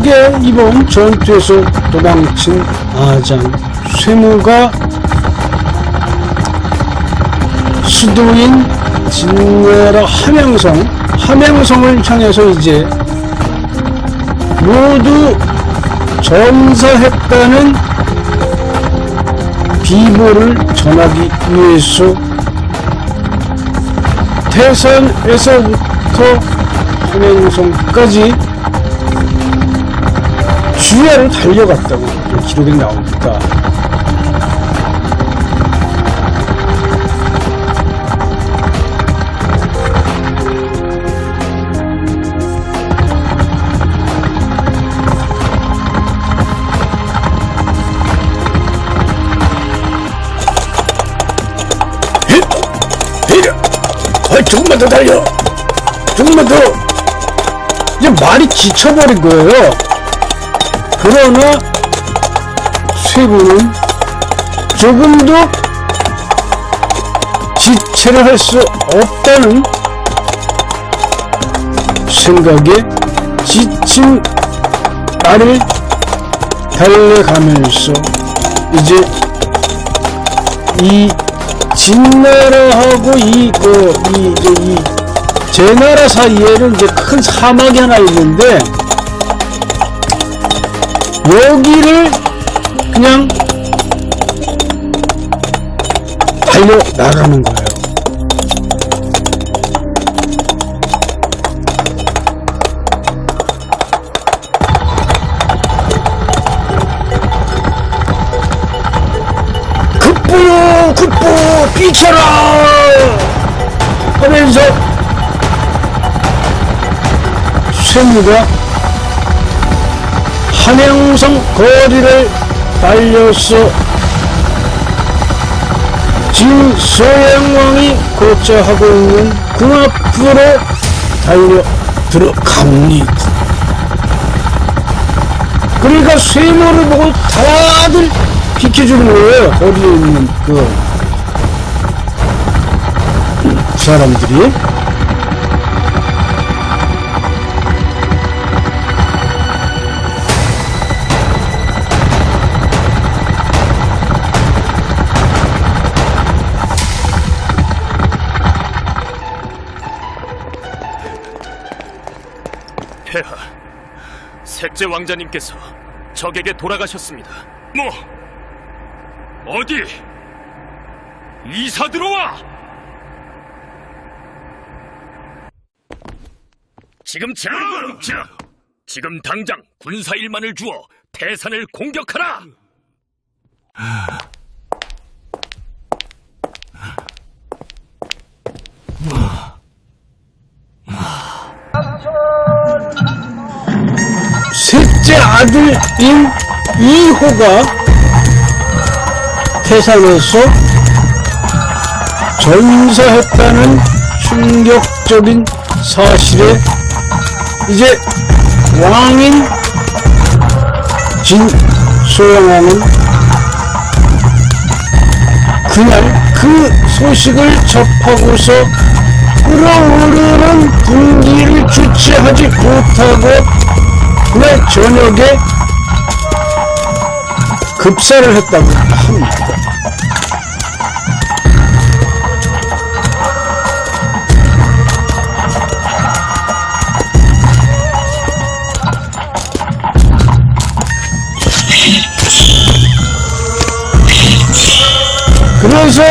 그게 이번 전투에서 도망친 아장 쇠무가 수도인 진나라 함양성을 향해서 이제 모두 전사했다는 비보를 전하기 위해서 태산에서부터 함양성까지 주야로 달려갔다고 기록이 나옵니다. 조금만 더 달려! 조금만 더! 이제 말이 지쳐버린 거예요. 그러나 쇠부는 조금도 지체를 할 수 없다는 생각에 지친 말을 달래가면서 이제 이 진나라하고 이 제나라 사이에는 이제 큰 사막이 하나 있는데 여기를 그냥 달려 나가는 거예요. 급부 비쳐라 하면서 쇠무가 함양성 거리를 달려서 진소양왕이 거처하고 있는 궁 앞으로 달려 들어갑니다. 그러니까 쇠무를 보고 다들 비켜주는 거예요. 거리에 있는 그 사람들이. 폐하, 색제 왕자님께서 적에게 돌아가셨습니다. 뭐? 어디? 이사 들어와! 지금 지금 당장 군사 1만을 주어 태산을 공격하라! 셋째 아들인 이호가 태산에서 전사했다는 충격적인 사실에 이제 왕인 진소양왕은 그날 그 소식을 접하고서 끓어오르는 분기를 주체하지 못하고 그날 저녁에 급사를 했다고 합니다. 그래서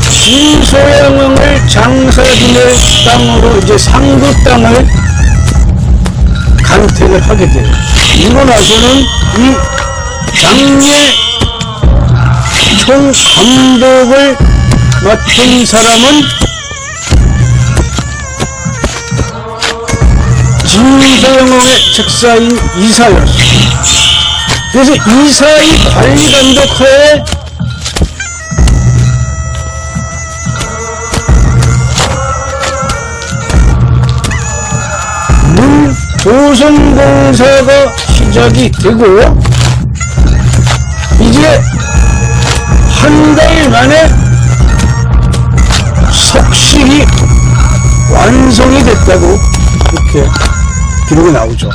진소양왕을 장사지낼 땅으로 이제 상도 땅을 강퇴를 하게 돼요. 이러고 나서는 이 장례 총감독을 맡은 사람은 진소양왕의 책사인 이사였어요. 그래서 이사의 관리 감독하에 조선공사가 시작이 되고 이제 한 달 만에 석실이 완성이 됐다고 이렇게 기록이 나오죠.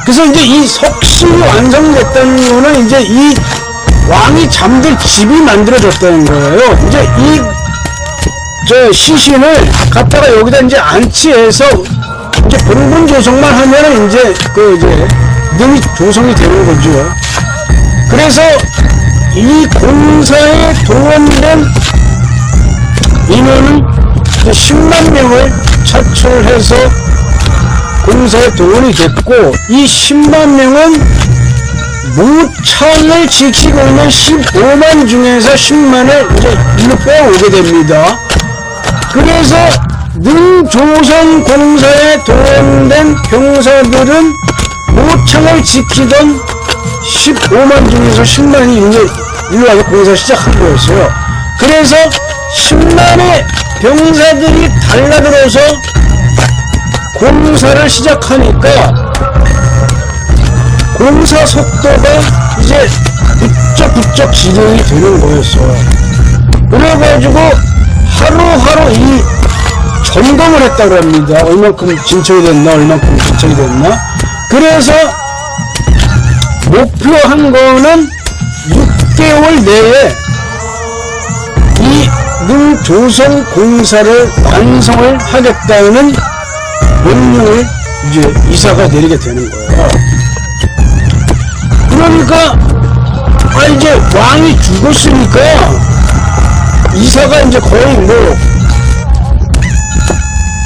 그래서 이제 이 석신이 완성됐다는 거는 이제 이 왕이 잠들 집이 만들어졌다는 거예요. 이제 저 시신을 갖다가 여기다 이제 안치해서 이제 본분 조성만 하면은 이제 능이 조성이 되는 거죠. 그래서 이 공사에 동원된 인원은 10만 명을 차출해서 공사에 동원이 됐고, 이 10만 명은 무창을 지키고 있는 15만 중에서 10만을 이제 일로 빼오게 됩니다. 그래서 능조선 공사에 동원된 병사들은 무창을 지키던 15만 중에서 10만이 이제 일로 와서 공사 시작한 거였어요. 그래서 10만의 병사들이 달라들어서 공사를 시작하니까 공사 속도가 이제 부쩍부쩍 진행이 되는 거였어요. 그래가지고 하루하루 이 점검을 했다고 합니다. 얼만큼 진척이 됐나, 얼만큼 진척이 됐나. 그래서 목표한 거는 6개월 내에 이 능조선 공사를 완성을 하겠다는 명령을 이제 이사가 내리게 되는 거예요. 그러니까 이제 왕이 죽었으니까 이사가 이제 거의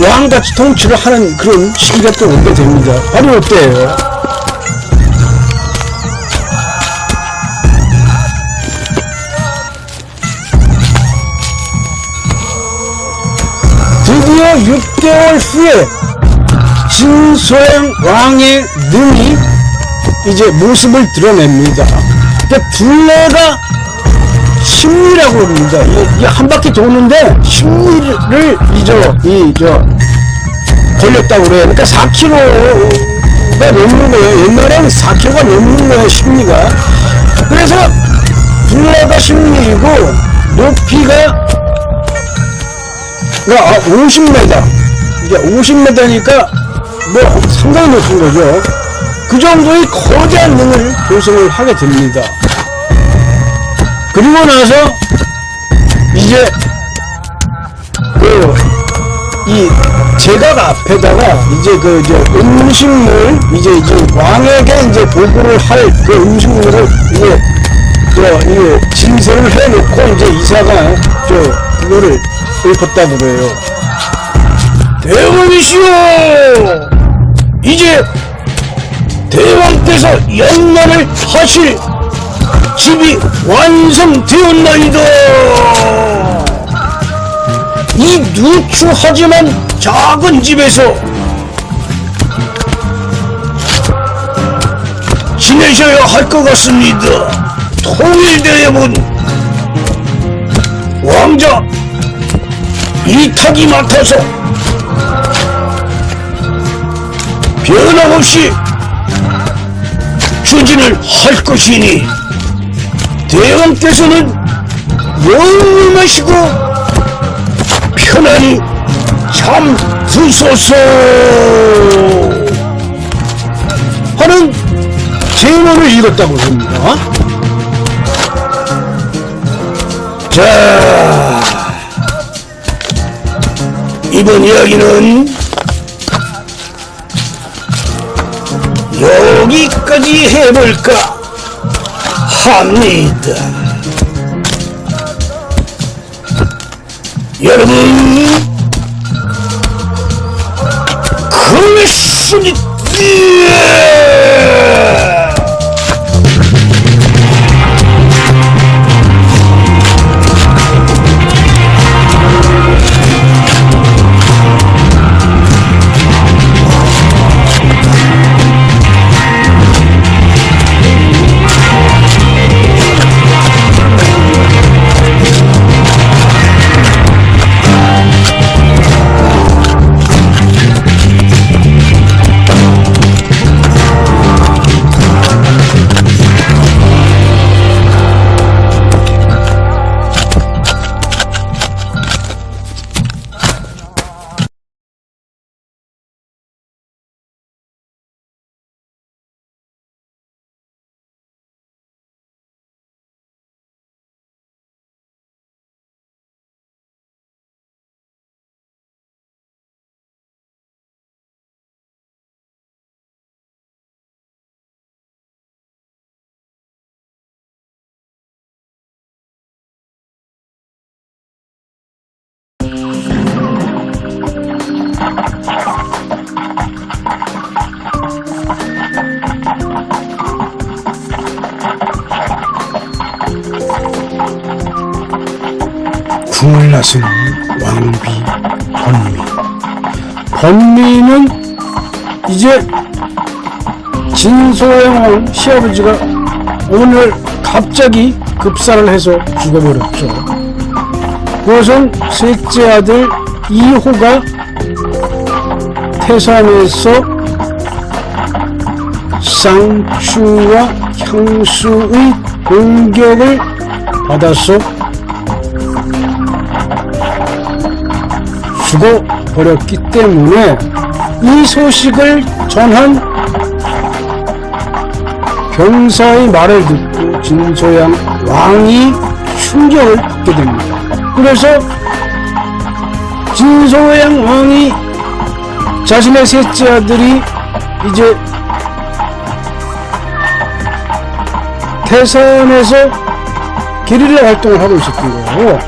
왕같이 통치를 하는 그런 시기가 또 오게 됩니다. 바로 이때예요. 드디어 6개월 후에 진소양 왕의 능이 이제 모습을 드러냅니다. 둘레가 십리라고 합니다. 이 한 바퀴 도는데 십리를 걸렸다고 그래요. 그러니까 4kg가 넘는 거예요. 옛날에는 4kg가 넘는 거예요, 십리가. 그래서 둘레가 십리이고 높이가 50m. 이게 50m니까 상당히 높은 거죠. 그 정도의 거대한 능을 조성을 하게 됩니다. 그리고 나서 이제 이 제각 앞에다가 이제 음식물 이제 왕에게 이제 보고를 할 그 음식물을 이제 진설을 해놓고 이제 이사가 그거를 읊었다고 그래요. 대왕이시오! 이제 대왕께서 연날을 하실 집이 완성되었나이다. 이 누추하지만 작은 집에서 지내셔야 할 것 같습니다. 통일대왕은 왕자 이탁이 맡아서 변함없이 추진을 할 것이니 대왕께서는 영원하시고 편안히 잠드소서 하는 제문을 읽었다고 합니다. 자, 이번 이야기는 여기까지 해볼까 합니다. 여러분, 그랬습니다. 궁을 나선 왕비 번미. 번미는 이제 진소영왕 시아버지가 오늘 갑자기 급사를 해서 죽어버렸죠. 그것은 셋째 아들 이호가 태산에서 쌍추와 향수의 공격을 받아서 죽어버렸기 때문에 이 소식을 전한 병사의 말을 듣고 진소양 왕이 충격을 받게 됩니다. 그래서 진소양 왕이 자신의 셋째 아들이 이제 태산에서 게릴라 활동을 하고 있었던 거예요.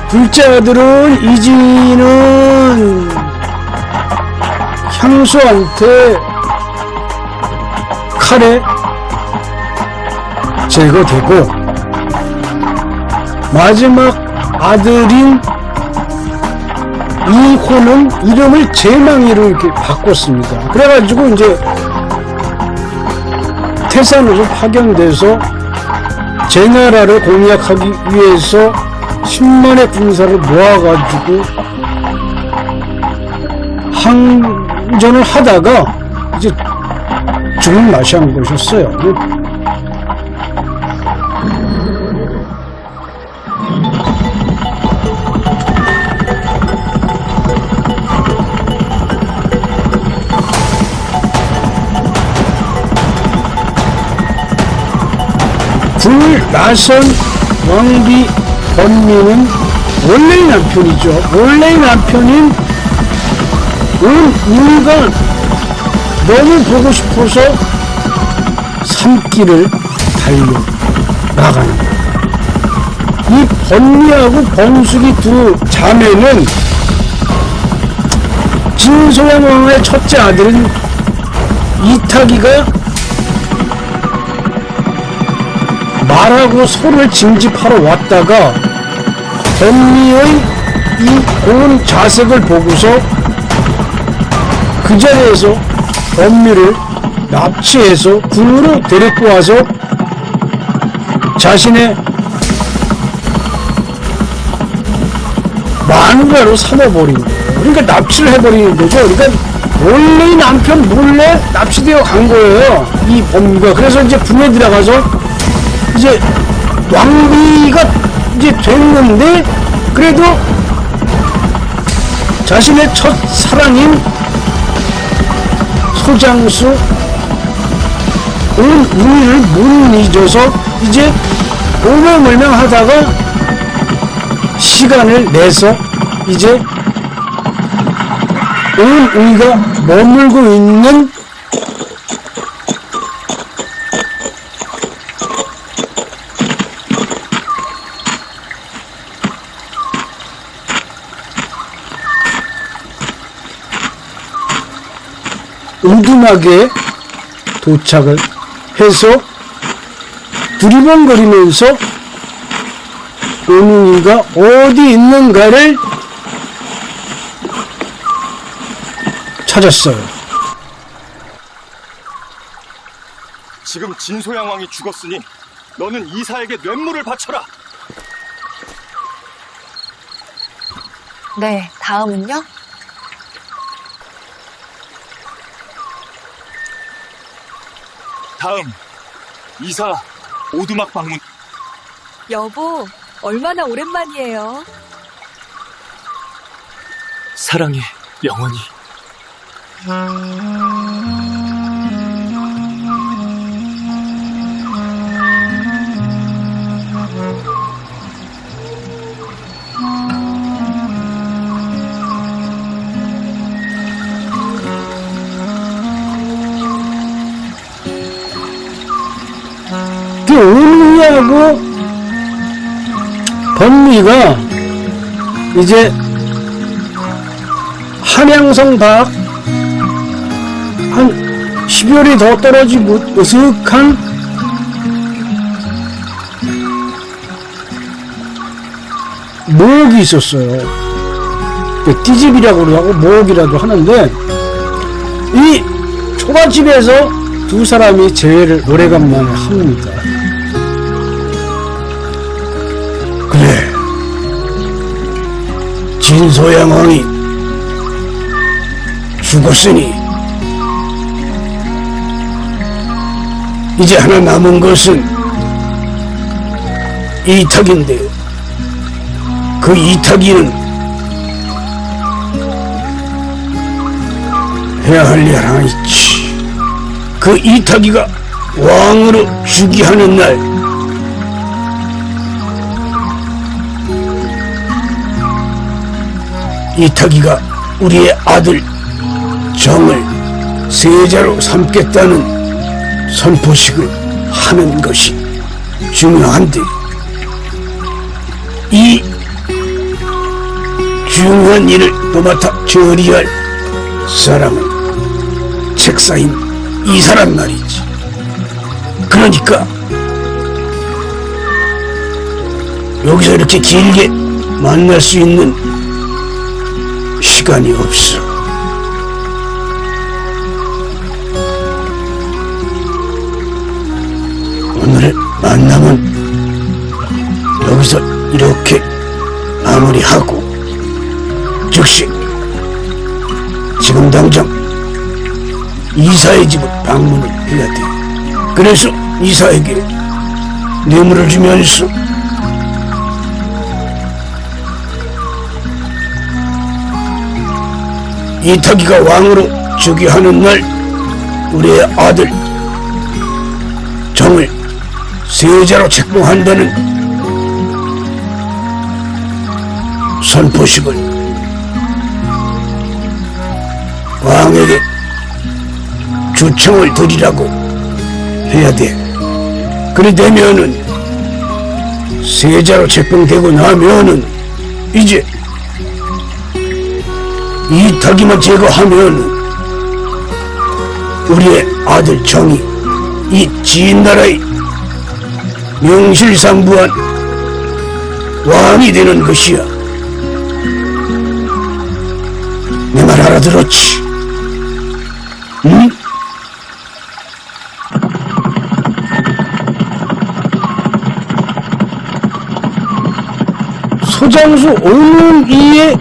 둘째 아들은 이진은 향수한테 칼에 제거되고 마지막 아들인 이호는 이름을 제망이로 이렇게 바꿨습니다. 그래가지고 이제 태산으로 파견돼서 제나라를 공략하기 위해서 10만의 군사를 모아가지고 항전을 하다가 이제 죽은 맛이 한 것이었어요. 궁을 나선 왕비 번미는 원래의 남편이죠. 원래의 남편인 은우가 너무 보고 싶어서 산길을 달려나가는 거예요. 이 번미하고 번숙이 두 자매는 진소양 왕의 첫째 아들인 이타기가 말하고 소를 징집하러 왔다가 번미의 이 고운 자색을 보고서 그 자리에서 번미를 납치해서 궁으로 데리고 와서 자신의 마누라로 삼아버린 거예요. 그러니까 납치를 해버리는 거죠. 그러니까 원래의 남편 몰래 납치되어 간 거예요. 이 번미가. 그래서 이제 궁에 들어가서 이제 왕비가 이제 됐는데 그래도 자신의 첫 사랑인 소장수 은우를 못 잊어서 이제 오명을명 하다가 시간을 내서 이제 은우가 머물고 있는 오두막에 도착을 해서 두리번거리면서 은웅이가 어디 있는가를 찾았어요. 지금 진소양 왕이 죽었으니 너는 이사에게 뇌물을 바쳐라. 네, 다음은요? 다음 이사 오두막 방문. 여보, 얼마나 오랜만이에요. 사랑해, 영원히. 그 은우하고 번미가 이제 한양성 밖 한 시별이 더 떨어지고 으슥한 모옥이 있었어요. 띠집이라고 하고 모옥이라도 하는데, 이 초가집에서 두 사람이 재회를 오래간만에 합니다. 그래, 진소양왕이 죽었으니 이제 하나 남은 것은 이탁인데, 그 이탁이는 해야 할 일 하나 있지. 그 이탁이가 왕으로 즉위하는 날, 이탁이가 우리의 아들 정을 세자로 삼겠다는 선포식을 하는 것이 중요한데, 이 중요한 일을 도맡아 처리할 사람은 책사인 이사란 말이지. 그러니까 여기서 이렇게 길게 만날 수 있는 시간이 없어. 오늘의 만남은 여기서 이렇게 마무리하고, 즉시 지금 당장 이사의 집을 방문을 해야 돼. 그래서 이사에게 뇌물을 주면서 이탁이가 왕으로 즉위하는 날 우리의 아들 정을 세자로 책봉한다는 선포식을 왕에게 주청을 드리라고 해야 돼. 그래 되면은, 세자로 책봉되고 나면은 이제 이탁이만 제거하면은 우리의 아들 정이 이 진나라의 명실상부한 왕이 되는 것이야. 내 말 알아들었지? 응? 소장수 오능이의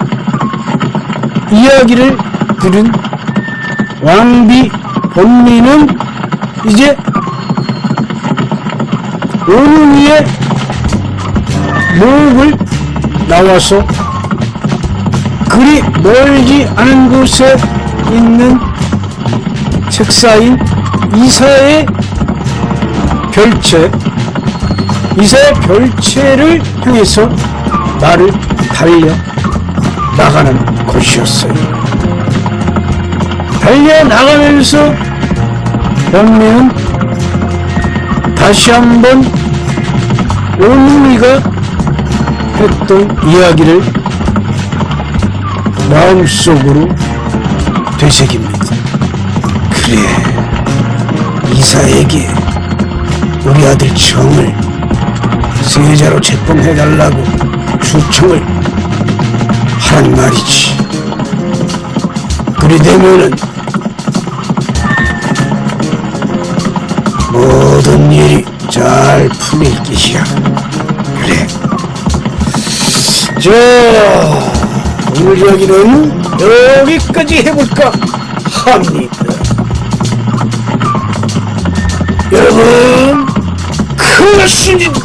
이야기를 들은 왕비 본리는 이제 오능이의 모옥을 나와서 그리 멀지 않은 곳에 있는 책사인 이사의 별채를 향해서 말을 달려 나가는 곳이었어요. 달려 나가면서 영매는 다시 한번 오누이가 했던 이야기를 마음속으로 되새깁니다. 그래, 이사에게 우리 아들 정을 세자로 책봉해달라고 주청을 하란 말이지. 그리 되면은 모든 일이 잘 풀릴 것이야. 그래. 자, 오늘 이야기는 여기까지 해볼까 합니다. 여러분, 고맙습니다.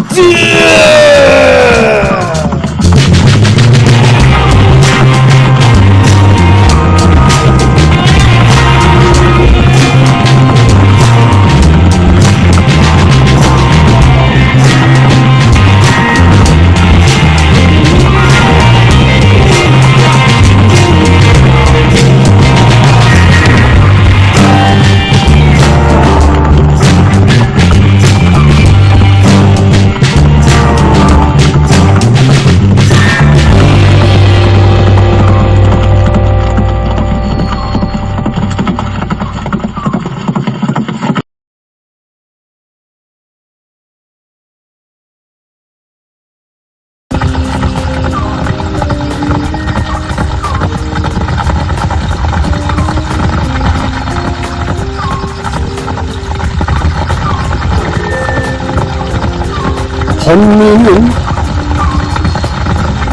범민은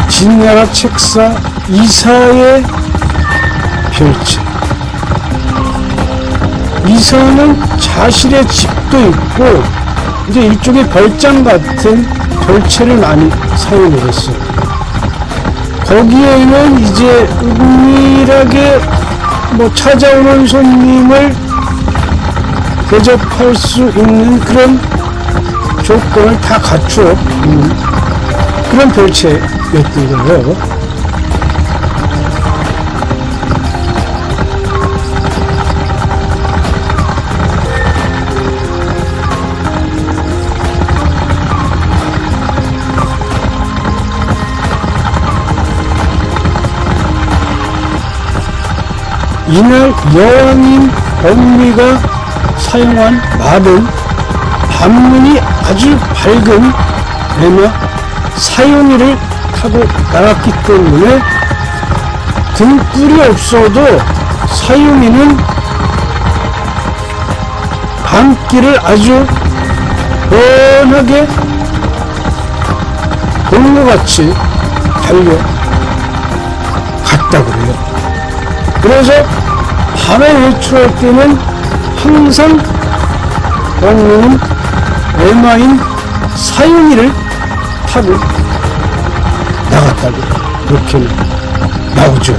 진나라 책사 이사의 별채. 이사는 자신의 집도 있고 이제 일종의 별장 같은 별채를 많이 사용을 했어요. 거기에는 이제 은밀하게 찾아오는 손님을 대접할 수 있는 그런 조건을 다 갖추어 있는 그런 별채였던 거예요. 이날 여왕인 범미가 사용한 말은 밤문이 아주 밝은 애마 사용이를 타고 나갔기 때문에 등불이 없어도 사용이는 밤길을 아주 뻔하게 공무같이 달려갔다고 그래요. 그래서 밤에 외출할 때는 항상 범민은 애마인 사용이를 타고 나갔다고 그렇게 나오죠.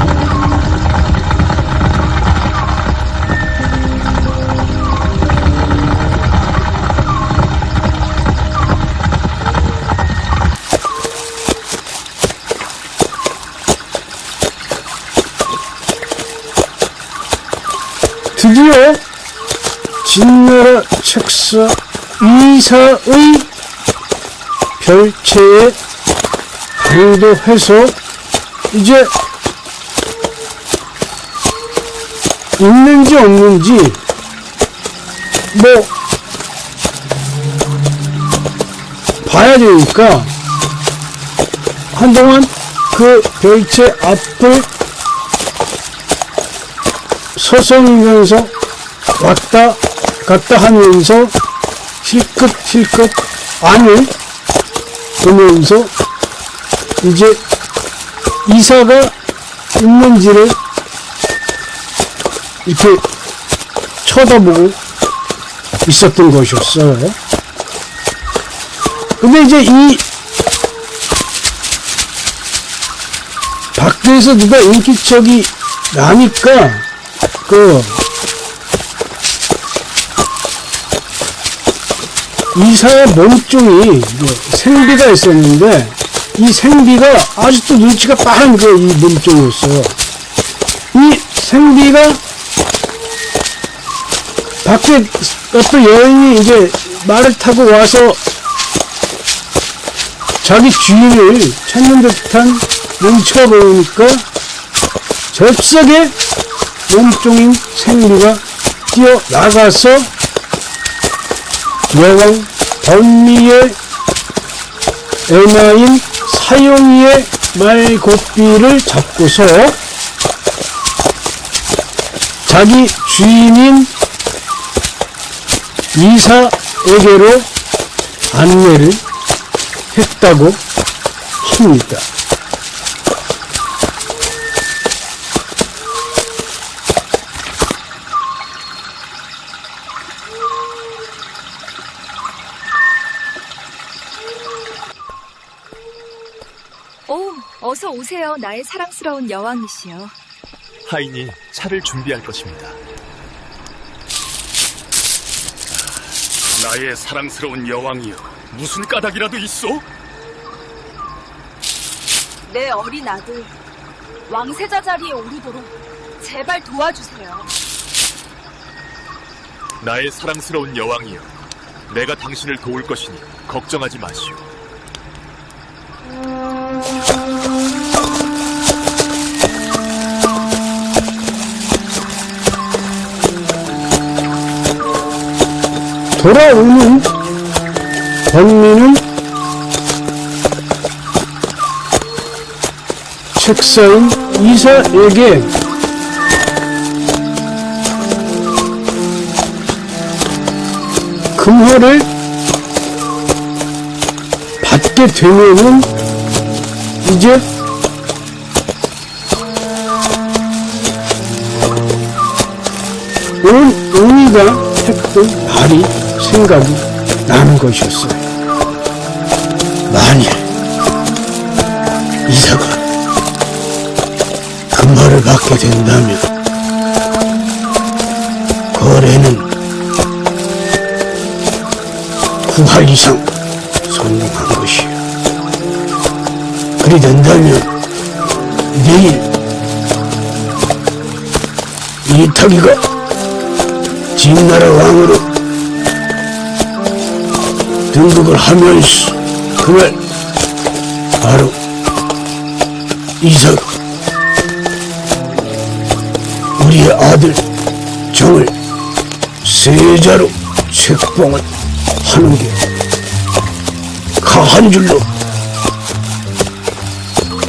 드디어 진나라 책사 이사의 별채에 당도해서 이제 있는지 없는지 봐야 되니까 한동안 그 별채 앞을 서성이면서 왔다 갔다 하면서 실컷 안을 보면서 이제 이사가 있는지를 이렇게 쳐다보고 있었던 것이었어요. 근데 이제 이 밖에서 누가 인기척이 나니까 이사의 몸종이 생비가 있었는데 이 생비가 아직도 눈치가 빠른 이 몸종이었어요. 이 생비가 밖에 어떤 여인이 이제 말을 타고 와서 자기 주인을 찾는 듯한 눈치가 보이니까 잽싸게 몸종인 생비가 뛰어나가서 여왕 범미의 애마인 사용이의 말고삐를 잡고서 자기 주인인 이사에게로 안내를 했다고 합니다. 어서 오세요, 나의 사랑스러운 여왕이시여. 하인이 차를 준비할 것입니다. 나의 사랑스러운 여왕이여, 무슨 까닭이라도 있어? 내 어린 아들, 왕세자 자리에 오르도록 제발 도와주세요. 나의 사랑스러운 여왕이여, 내가 당신을 도울 것이니 걱정하지 마시오. 돌아오는 범민은 책사인 이사에게 금화를 받게 되면은 이제 온 의미가 했던 말이 생각이 나는 것이었어요. 만일 이사가 그 말을 받게 된다면 거래는 9할 이상 성공한 것이요. 그리 된다면 내일 이타기가 진나라 왕으로 등극을 하면서 그날 바로 이사가 우리의 아들 정을 세자로 책봉을 하는 게 가한 줄로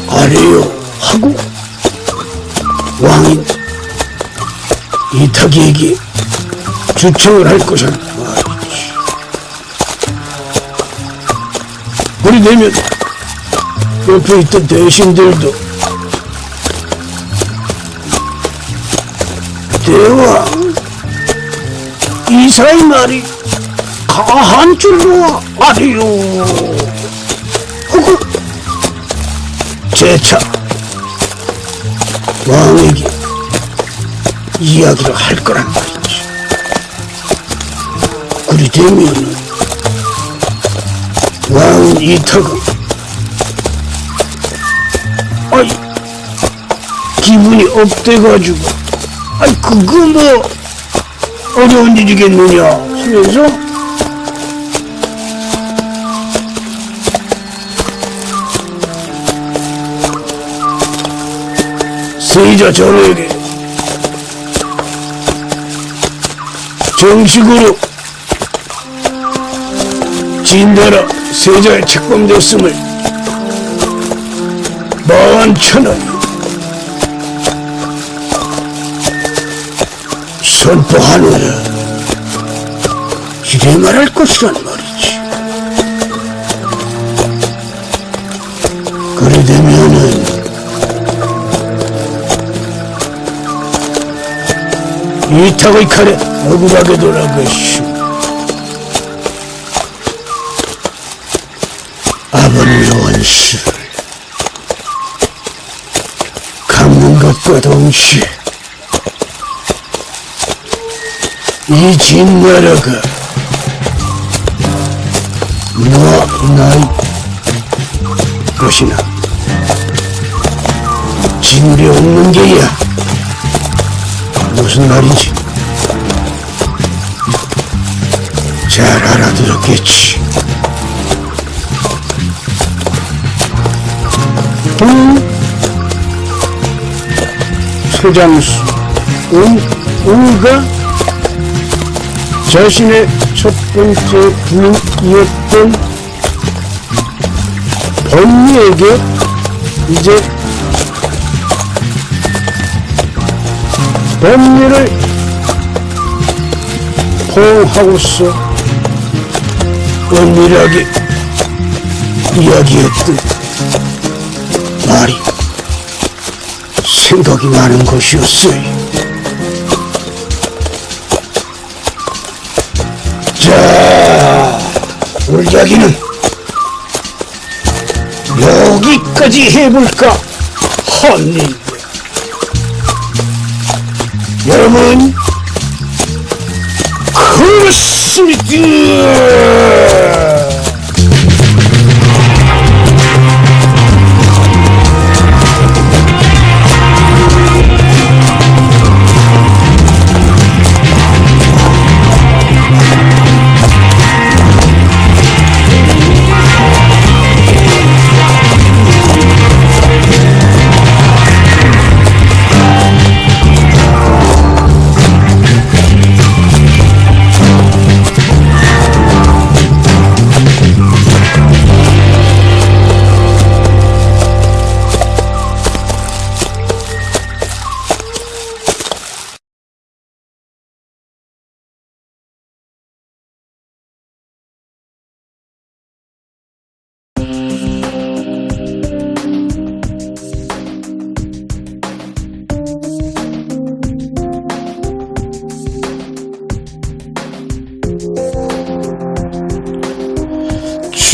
아래요 하고 왕인 이타기에게 주청을 할 것은 말이지. 그리 되면 옆에 있던 대신들도 대왕 이사의 말이 가한 줄로 아래요 하고 재차 왕에게 이야기를 할 거란 말이지. 그리 되면은 왕 이타가 아이 기분이 업돼가지고 아이 그거 뭐 어려운 일이겠느냐 하면서 세자 전에게 정식으로 진나라 세자에 책봉됐음을 11,000원 선포하느라 이래 말할 것이란 말이지. 그래 되면은 이탁의 칼에 억울하게 돌아가시오. 아버님의 원수를 갚는 것과 동시에 이 진나라가 너와 나의 것이나 진울이 없는 게야. 무슨 말인지 잘 알아들었겠지. 최장수 우가 자신의 첫 번째 부인이었던 번미에게 이제 번미를 포옹하고서 은밀하게 이야기했던 말이 생각이 나는 것이었어요. 자, 오늘 이야기는 여기까지 해볼까 합니다. 여러분, 그렇습니다.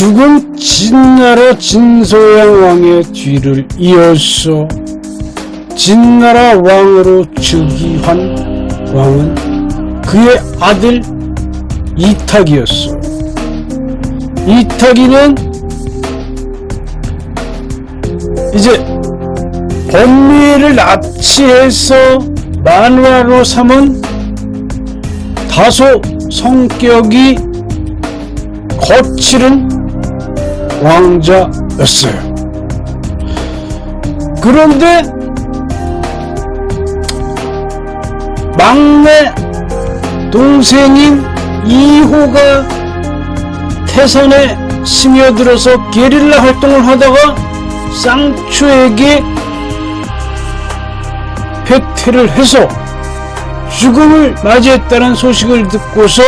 죽은 진나라 진소양 왕의 뒤를 이어서 진나라 왕으로 즉위한 왕은 그의 아들 이탁이었어. 이탁이는 이제 범위를 납치해서 만화로 삼은 다소 성격이 거칠은 왕자였어요. 그런데 막내 동생인 이호가 태산에 스며들어서 게릴라 활동을 하다가 쌍추에게 패퇴를 해서 죽음을 맞이했다는 소식을 듣고서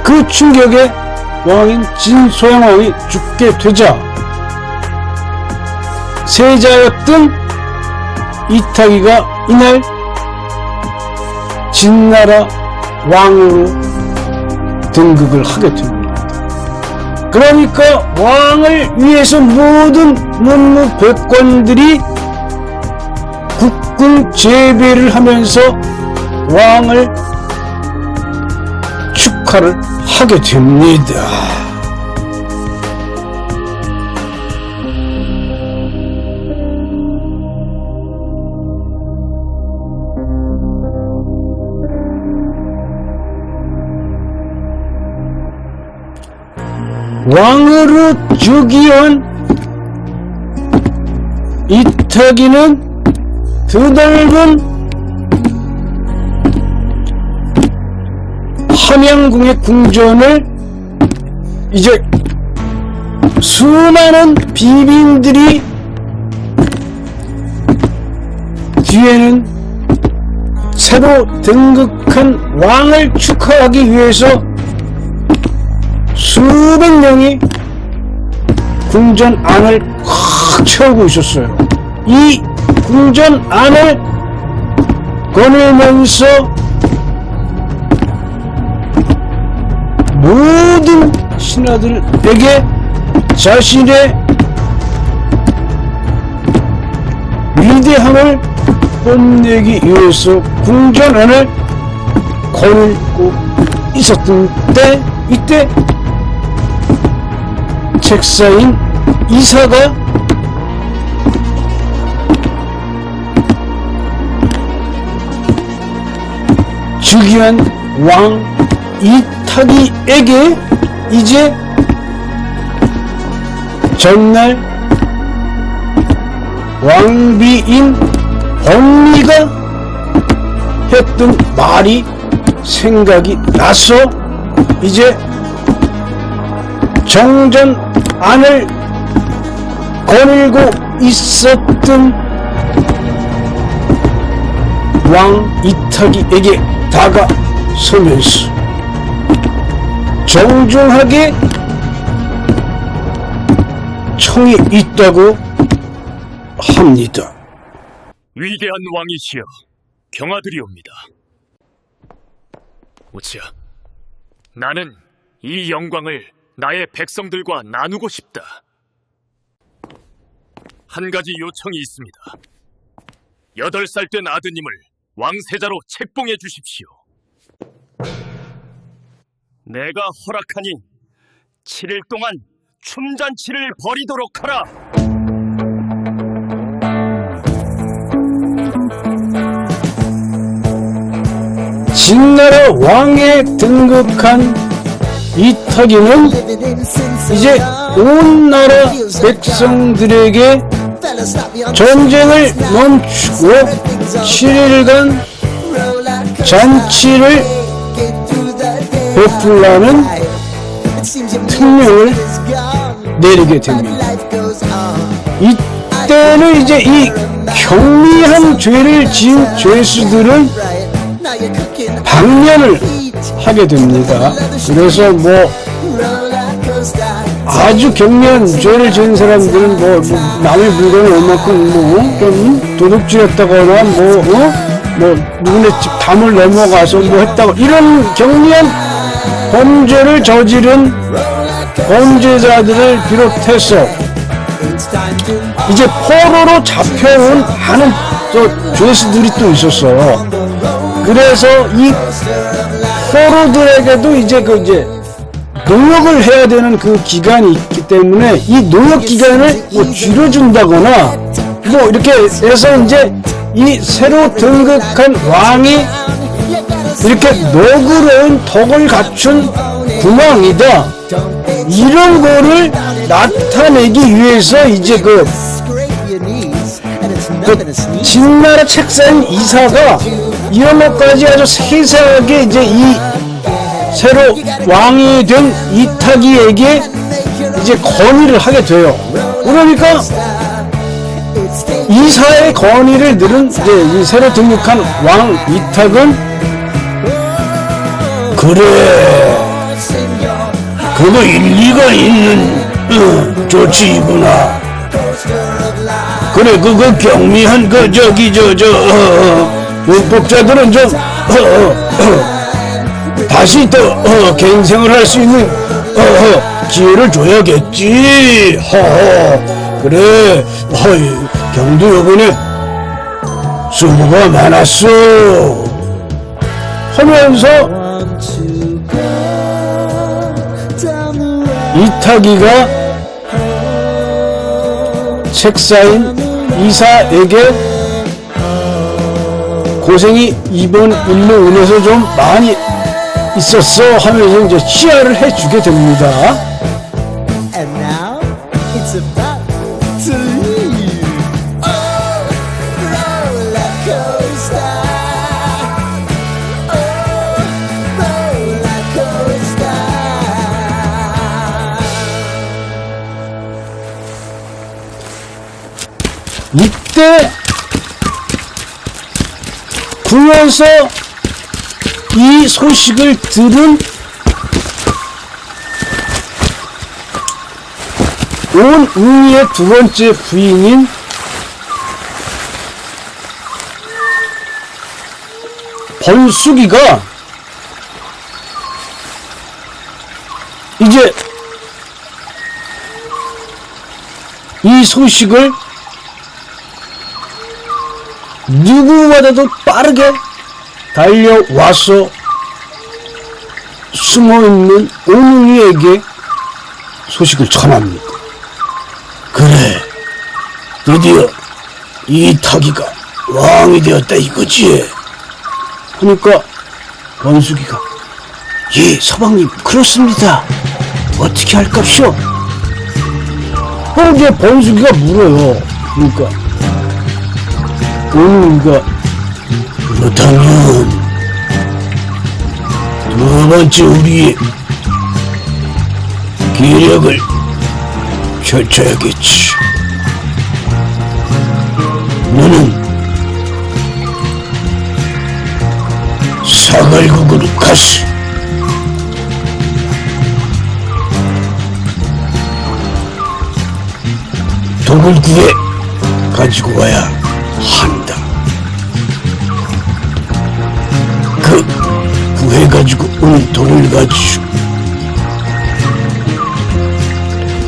그 충격에 왕인 진소양 왕이 죽게 되자 세자였던 이탁이가 이날 진나라 왕으로 등극을 하게 됩니다. 그러니까 왕을 위해서 모든 문무백관들이 국궁 제배를 하면서 왕을 축하를 하게 됩니다. 왕으로 즉위한 이탁이는 드넓은 함양궁의 궁전을 이제 수많은 비빈들이 뒤에는 새로 등극한 왕을 축하하기 위해서 수백 명이 궁전 안을 꽉 채우고 있었어요. 이 궁전 안을 거닐면서 모든 신하들에게 자신의 위대함을 뽐내기 위해서 궁전 안을 거닐고 있었던 때, 이때 책사인 이사가 즉위한 왕 이탁이에게 이제 전날 왕비인 범리가 했던 말이 생각이 나서 이제 정전 안을 거닐고 있었던 왕 이탁이에게 다가서면서 정중하게 청이 있다고 합니다. 위대한 왕이시여, 경하드리옵니다. 오치야, 나는 이 영광을 나의 백성들과 나누고 싶다. 한 가지 요청이 있습니다. 8살 된 아드님을 왕세자로 책봉해 주십시오. 내가 허락하니 7일 동안 춤잔치를 벌이도록 하라. 진나라 왕에 등극한 이탁이는 이제 온 나라 백성들에게 전쟁을 멈추고 7일간 잔치를 베풀라는 특명을 내리게 됩니다. 이때는 이제 이 경미한 죄를 지은 죄수들은 방면을 하게 됩니다. 그래서 뭐 아주 경미한 죄를 지은 사람들은 뭐 남의 물건을 얼마큼 좀 도둑질했다거나 뭐 누구네 집 담을 넘어가서 뭐 했다고 이런 경미한 범죄를 저지른 범죄자들을 비롯해서 이제 포로로 잡혀온 많은 죄수들이 또 있었어. 그래서 이 포로들에게도 이제 노역을 해야 되는 그 기간이 있기 때문에 이 노역 기간을 뭐 줄여준다거나 뭐 이렇게 해서 이제 이 새로 등극한 왕이 이렇게 너그러운 덕을 갖춘 국왕이다, 이런 거를 나타내기 위해서 이제 그 진나라 책사인 이사가 이런 것까지 아주 세세하게 이제 이 새로 왕이 된 이타기에게 이제 건의를 하게 돼요. 그러니까 이사의 건의를 들은 이제 이 새로 등극한 왕 이탁은, 그래, 그거 일리가 있는 조치이구나. 그래, 그 경미한 문법자들은 좀 다시 또 갱생을 할 수 있는 기회를 줘야겠지. 그래, 경도 요번에 수고가 많았어 하면서 이타기가 책사인 이사에게 고생이 이번 일로 인해서 좀 많이 있었어 하면서 이제 치하를 해주게 됩니다. And now it's about to leave. Oh, roller coaster. Oh, roller coaster. 이때 궁에서 이 소식을 들은 온 웅이의 두 번째 부인인 번숙이가 이제 이 소식을 누구보다도 빠르게 달려와서 숨어있는 오누이에게 소식을 전합니다. 그래, 드디어 이타기가 왕이 되었다 이거지. 하니까 번숙이가, 예, 서방님, 그렇습니다. 어떻게 할깝쇼? 이제 번숙이가 물어요. 그러니까 오누이가, 그렇다면 두 번째 우리의 기력을 펼쳐야겠지. 너는 사갈국으로 가서 독을 구해 가지고 와야 한다. 그 구해가지고 온 독을 가지고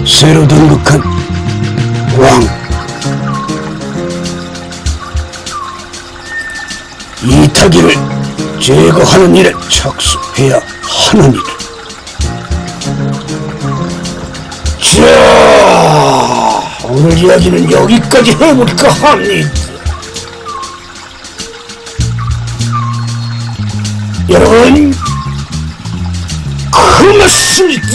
새로 등극한 왕 이타기를 제거하는 일에 착수해야 하느니라. 자, 오늘 이야기는 여기까지 해볼까 합니다. 여러분, 고맙습니다.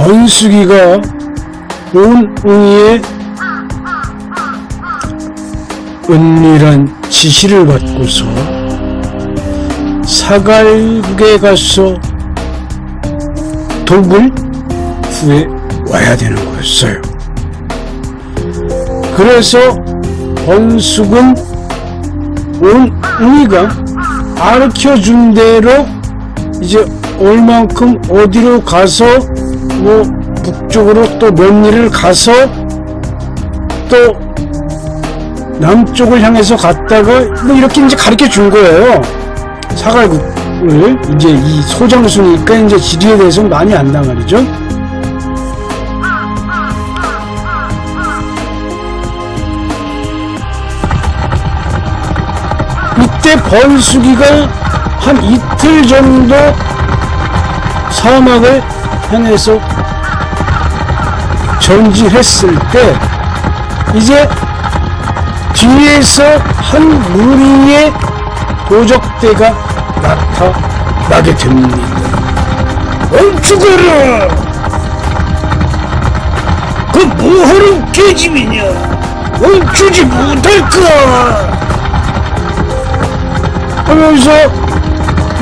번숙이가 온 웅이의 은밀한 지시를 받고서 사갈국에 가서 독을 구해 와야 되는 거였어요. 그래서 번숙은 온 웅이가 가르쳐준 대로 이제 얼만큼 어디로 가서 뭐 북쪽으로 또 면리를 가서 또 남쪽을 향해서 갔다가 뭐 이렇게 이제 가르쳐 준 거예요. 사갈국을 이제 이 소장수니까 이제 지리에 대해서 많이 안단 말이죠. 이때 번숙이가 한 이틀 정도 사막을 향해서 전진했을 때 이제 뒤에서 한 무리의 도적대가 나타나게 됩니다. 멈추거라! 그 뭐하는 계집이냐? 멈추지 못할까? 하면서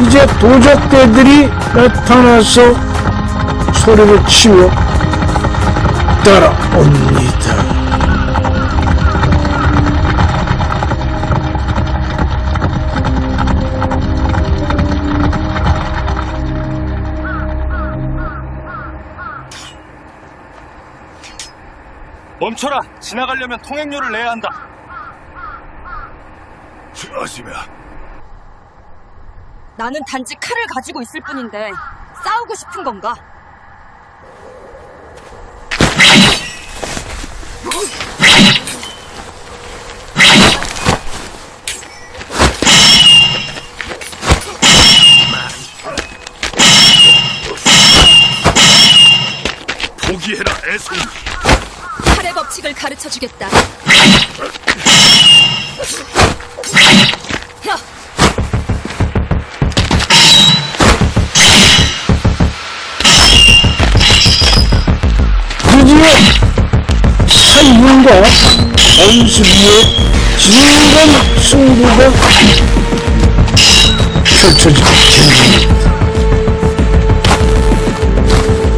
이제 도적대들이 나타나서 소리를 치며 따라옵니다. 멈춰라! 지나가려면 통행료를 내야 한다. 하지마. 나는 단지 칼을 가지고 있을 뿐인데 싸우고 싶은 건가? 포기해라, 애송이. 칼의 법칙을 가르쳐주겠다. 야! 드디어 사이문과 번숙이의 진검 승부가 펼쳐지게 됩니다.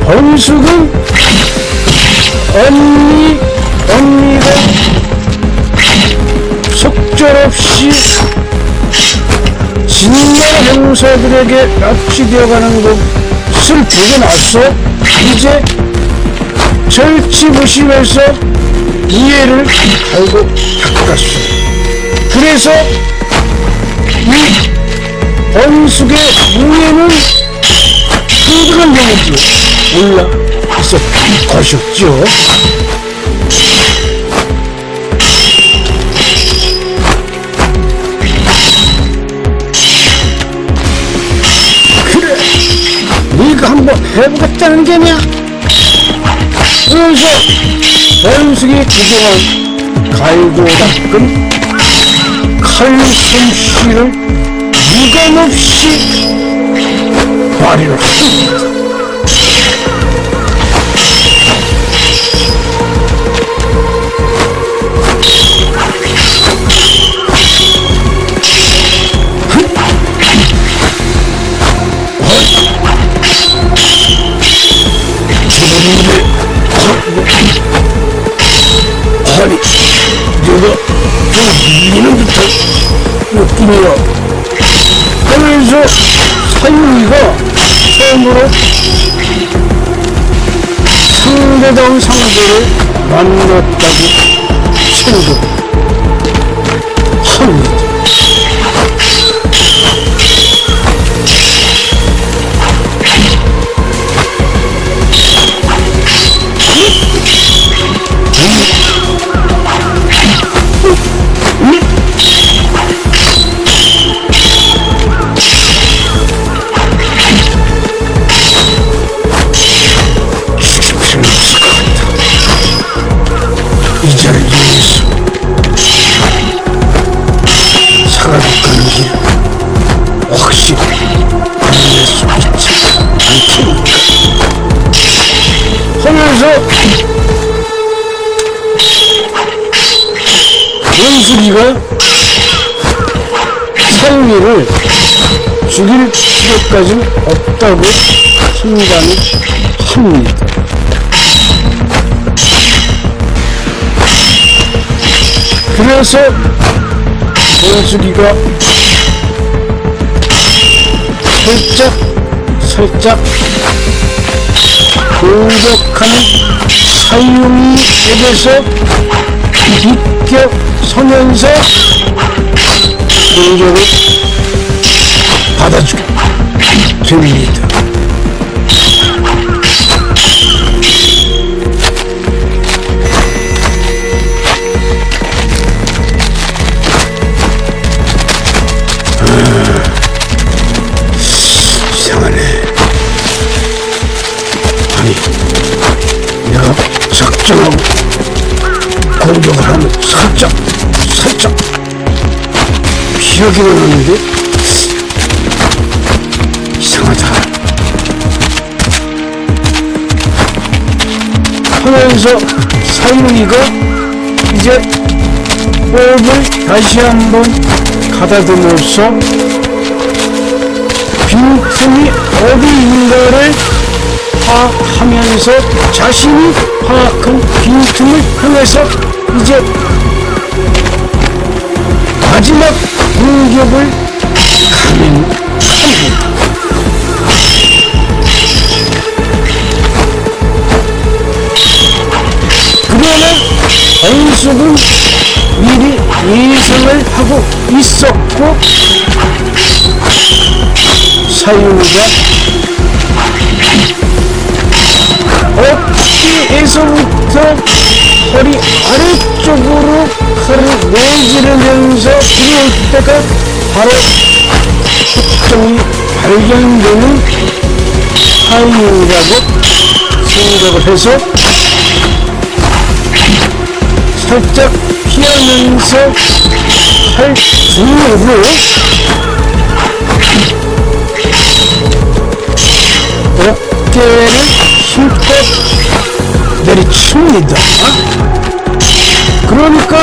번숙은 언니가 속절없이 진야 형사들에게 납치되어가는 것을 보고 나서 이제 절치부심해서 이해를 달고 닦았어. 그래서 이 번숙의 무예는 흥분한 경우지 올라 있었던 것이었죠. 그래, 네가 한번 해보겠다는 게냐? 그래서 번숙이 그동안 갈고 닦은 칼솜씨를 유감없이 발휘했습니다. 아니, 내가 밀리는 듯한 느낌이야. 하면서 사유리가 처음으로 상대다운 상대를 만났다고 생각합니다. 이 자를 이용해서 원수기가 사용이를 죽일 필요까지는 없다고 판단을 합니다. 그래서 원수기가 살짝 공격하는 사용이에게서 비껴서면서 공격을 받아주게 됩니다. 이상하네. 아니, 내가 작정하고 공격을 하면 살짝 피하기는 하는데 이상하다 하면서 사유리가 이제 호흡을 다시 한번 가다듬어서 빈틈이 어디 있는가를 파악하면서 자신이 파악한 빈틈을 통해서 이제 마지막 공격을 감행합니다. 그러나 원숙은 미리 예상을 하고 있었고 사유가 어깨에서부터 허리 아래쪽으로 칼을 내지르면서 들어올 때가 바로 특정이 발견되는 사유라고 생각을 해서 살짝 피하면서 팔 등으로 어깨를 힘껏 내리칩니다. 그러니까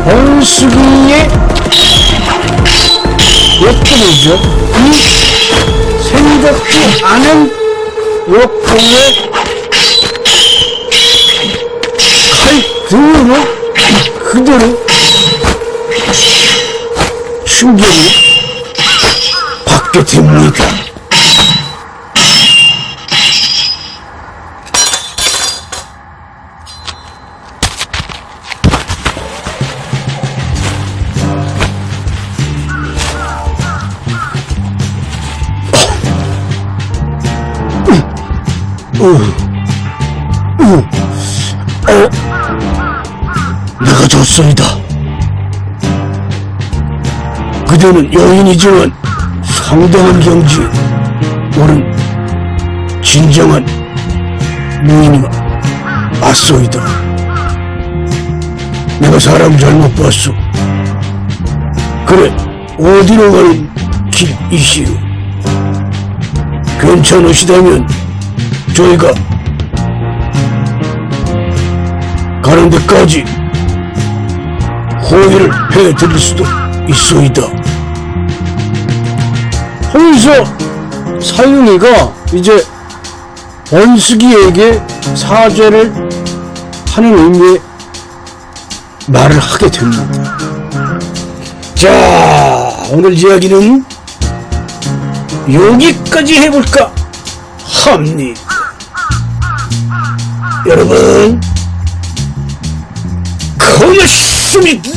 원수기의 역동이죠. 이 생각지 않은 역동에 칼등으로 그대로 충격을 받게 됩니다. 내가 졌소이다. 그대는 여인이지만 상당한 경지에 오른 진정한 무인이 맞소이다. 내가 사람 잘못 봤소. 그래, 어디로 가는 길이시오? 괜찮으시다면 저희가 가는 데까지 호의를 해드릴 수도 있소이다. 하면서 사유리가 이제 원숙이에게 사죄를 하는 의미의 말을 하게 됩니다. 자, 오늘 이야기는 여기까지 해볼까 합니다. 여러분, 고맙습니다.